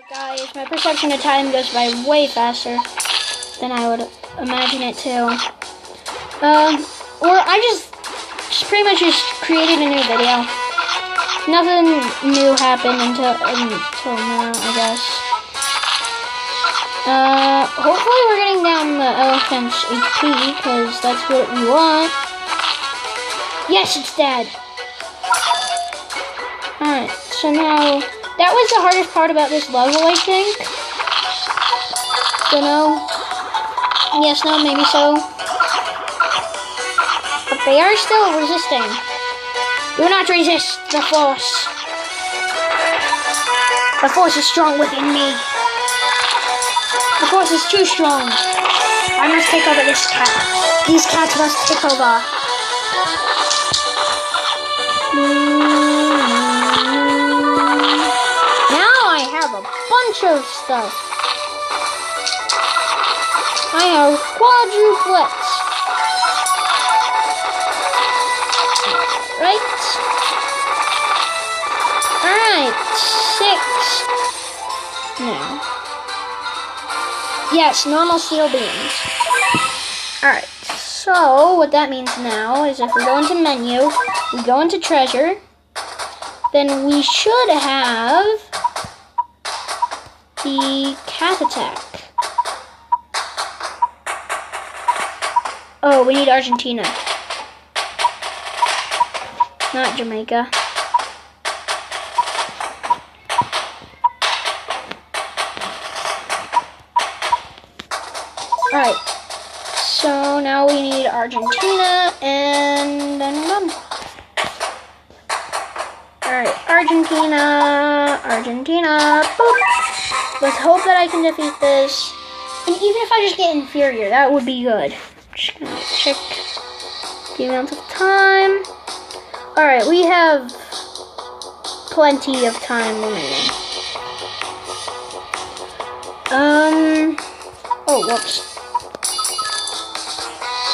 Guys, my perception of time goes by way faster than I would imagine it to. Or I just pretty much just created a new video. Nothing new happened until now, I guess. Hopefully we're getting down the elephant's HP, because that's what we want. Yes, it's dead. Alright, so now, that was the hardest part about this level, I think. Don't know. Yes, no, maybe so. But they are still resisting. Do not resist the force. The force is strong within me. The force is too strong. I must take over this cat. These cats must take over. Now I have a bunch of stuff. I have quadruplets. Right? Alright, 6. No. Yes, normal steel beams. Alright, so what that means now is if we go into menu, we go into treasure, then we should have the cat attack. Oh, we need Argentina. Not Jamaica. Alright, so now we need Argentina, and then done. Alright, Argentina, boop. Let's hope that I can defeat this. And even if I just get inferior, that would be good. Just gonna check the amount of time. Alright, we have plenty of time remaining. Oh, whoops.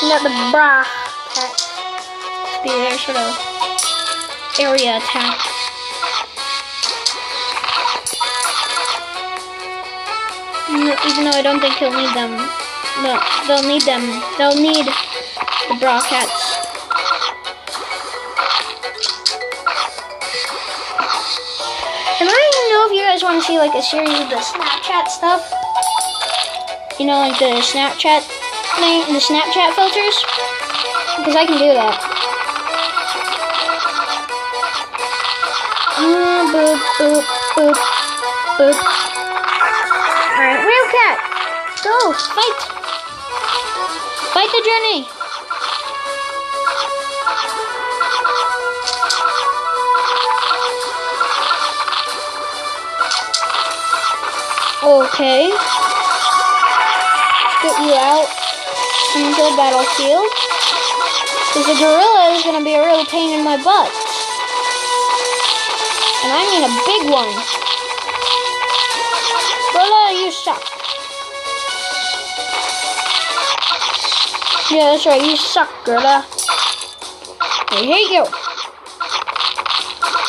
We got the bra attack. Let's be their sort of area attack. Even though I don't think he'll need them. No, they'll need them. They'll need the bra cats. And I don't even know if you guys want to see like a series of the Snapchat stuff. You know, like the Snapchat thing, the Snapchat filters. Because I can do that. Boop, boop, boop, boop. Alright, real cat. Go, fight. Fight the journey. Okay. Get you out into the battlefield. Because the gorilla is going to be a real pain in my butt. And I mean a big one. Gorilla, you suck. Yeah, that's right. You suck, gorilla. I hate you.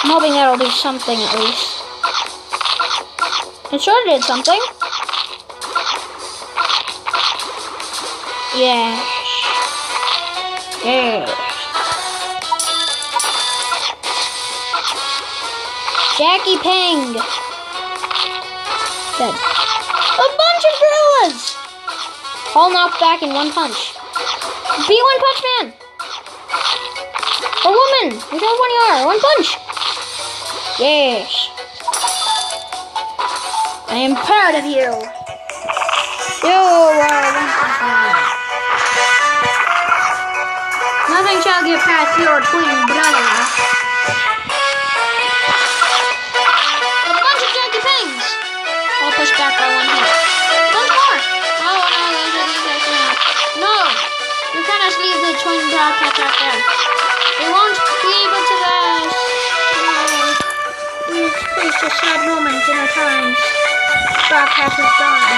I'm hoping that'll do something at least. It sure did something. Yes. Yes. Jackie Pang. Dead. A bunch of gorillas! All knocked back in one punch. Be One Punch Man! Or woman! Whichever one you are. One punch! Yes. I am proud of you. You are One Punch Man. Nothing shall get past your twin brother. A bunch of Jackie Pangs. All pushed back by one hit. One more. Oh no, those are these guys now. No, you cannot leave the twin dog cats out there. They won't be able to last. We've faced a sad moment in our times. Broadcast is gone.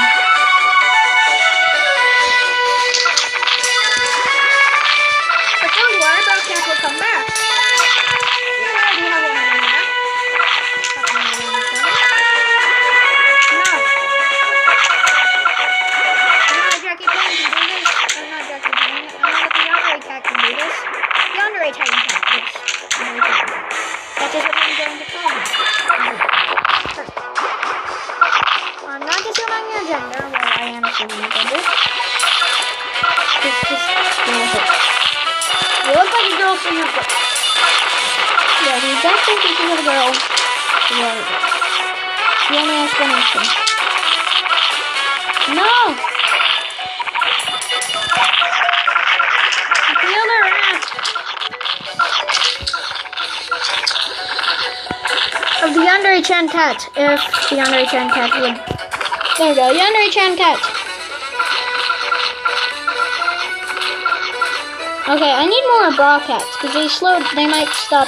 But don't worry, Broadcast will come back. You already have one in there. No, gender. Well, I am assuming a gender. Just go with it. You look like a girl, so you're good. Yeah, the exact same features of a girl. Yeah. The only explanation. No! The other half of the Yandere-chan cat. If the Yandere-chan cat would. There we go, Yandere-chan cat. Okay, I need more bra cats because they might stop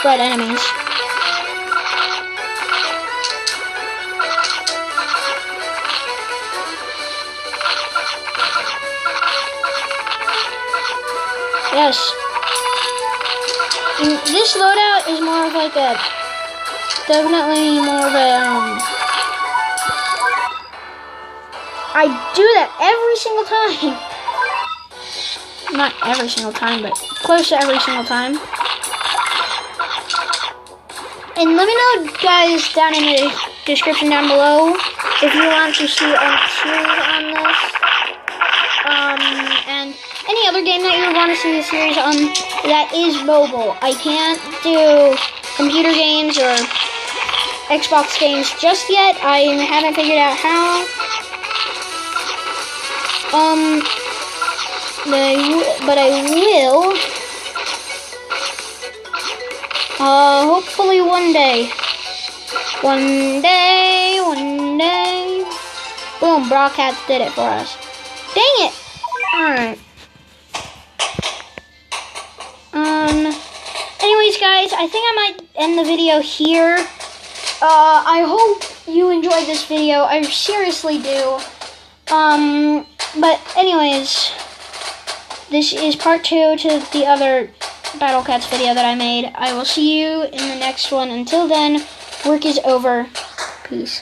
red enemies. Yes. And this loadout is more of like a, definitely more of a, I do that every single time. Not every single time, but close to every single time. And let me know, guys, down in the description down below if you want to see a series on this. And any other game that you would want to see a series on that is mobile. I can't do computer games or Xbox games just yet. I haven't figured out how. But I will. Hopefully one day. One day. Boom, Broadcats did it for us. Dang it! Alright. Anyways, guys, I think I might end the video here. I hope you enjoyed this video. I seriously do. But anyways, this is part 2 to the other Battle Cats video that I made. I will see you in the next one. Until then, work is over. Peace.